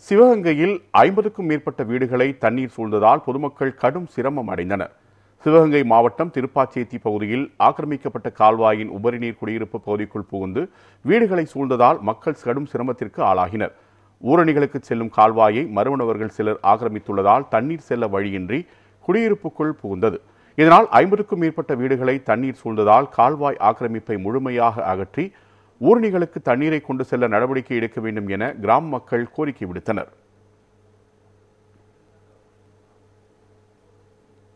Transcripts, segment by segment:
சிவகங்கையில் 50க்கும் மேற்பட்ட வீடுகளை தண்ணீர் சூழ்ந்ததால் பொதுமக்கள் கடும் சிரமம் அடைந்தனர். சிவகங்கை மாவட்டம் திருப்பாச்சேத்தி பகுதியில் ஆக்கிரமிக்கப்பட்ட கால்வாயின் உபரிநீர் குடியிருப்பு பகுதிக்குள் புகுந்து வீடுகளை சூழ்ந்ததால் மக்கள் கடும் சிரமத்திற்கு ஆளாகினர். ஊரணிகளுக்கு செல்லும் கால்வாயை மர்மநபர்கள் சிலர் ஆக்கிரமித்துள்ளதால் தண்ணீர் செல்ல வழியின்றி குடியிருப்புக்குள் புகுந்தது. இதனால் 50க்கும் மேற்பட்ட வீடுகளை தண்ணீர் சூழ்ந்ததால் கால்வாய் ஆக்கிரமிப்பை முழுமையாக அகற்றி ஊரணிகளுக்கு தண்ணீரை கொண்டு செல்ல நடவடிக்கை எடுக்க வேண்டும் என கிராம மக்கள் கோரிக்கை விடுத்தனர்.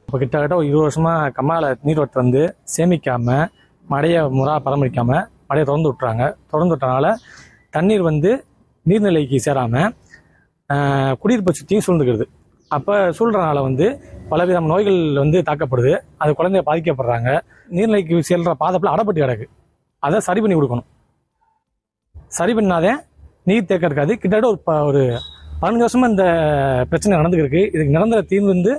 கிட்டத்தட்ட 20 வருஷமா கம்மால நீர்வரத்து வந்து சேமிக்காம மழையை பராமரிக்காம மழையை திறந்து விட்டனால தண்ணீர் வந்து நீர்நிலைக்கு சேராம குடியிருப்பை சுற்றியும் சூழ்ந்துக்கிறது. அப்போ சூழ்றதுனால வந்து பலவிதமான நோய்கள் வந்து தாக்கப்படுது. அது குழந்தைய பாதிக்கப்படுறாங்க. நீர்நிலைக்கு செல்ற பாதப்பில் அடைப்பட்டு கிடக்கு. அதை சரி பண்ணி கொடுக்கணும். சரி பண்ணாதே நீர் தேக்கம் இருக்காது. கிட்டத்தட்ட ஒரு 15 வருஷமா இந்த பிரச்சனை நடந்துருக்கு. இதுக்கு நிரந்தர தீர்வு வந்து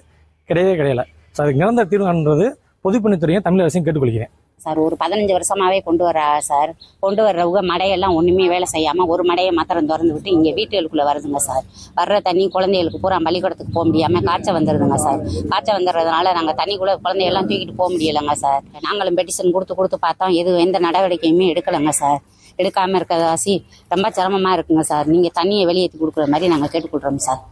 கிடையல. அதுக்கு நிரந்தர தீர்வுன்றது பொதுப்பணித்துறையும் தமிழக அரசையும் கேட்டுக்கொள்கிறேன். சார் ஒரு 15 வருஷமாவே கொண்டு வர்றவங்க மடையெல்லாம் ஒண்ணுமே வேலை செய்யாம ஒரு மடையை மாத்திரம் திறந்து விட்டு இங்க வீட்டுகளுக்குள்ள வருதுங்க சார். வர்ற தண்ணி குழந்தைகளுக்கு பூரா பள்ளிக்கூடத்துக்கு போக முடியாம காய்ச்சல் வந்துருதுங்க சார். காய்ச்சல் வந்துடுறதுனால நாங்க தண்ணிக்குள்ள குழந்தையெல்லாம் தூக்கிட்டு போக முடியலங்க சார். நாங்களும் பெட்டிஷன் கொடுத்து பார்த்தோம். எந்த நடவடிக்கையுமே எடுக்கலங்க சார். எடுக்காம இருக்கிறதாசி ரொம்ப சிரமமா இருக்குங்க சார். நீங்க தண்ணியை வெளியேற்றி கொடுக்குற மாதிரி நாங்க கேட்டுக்கொள்றோம் சார்.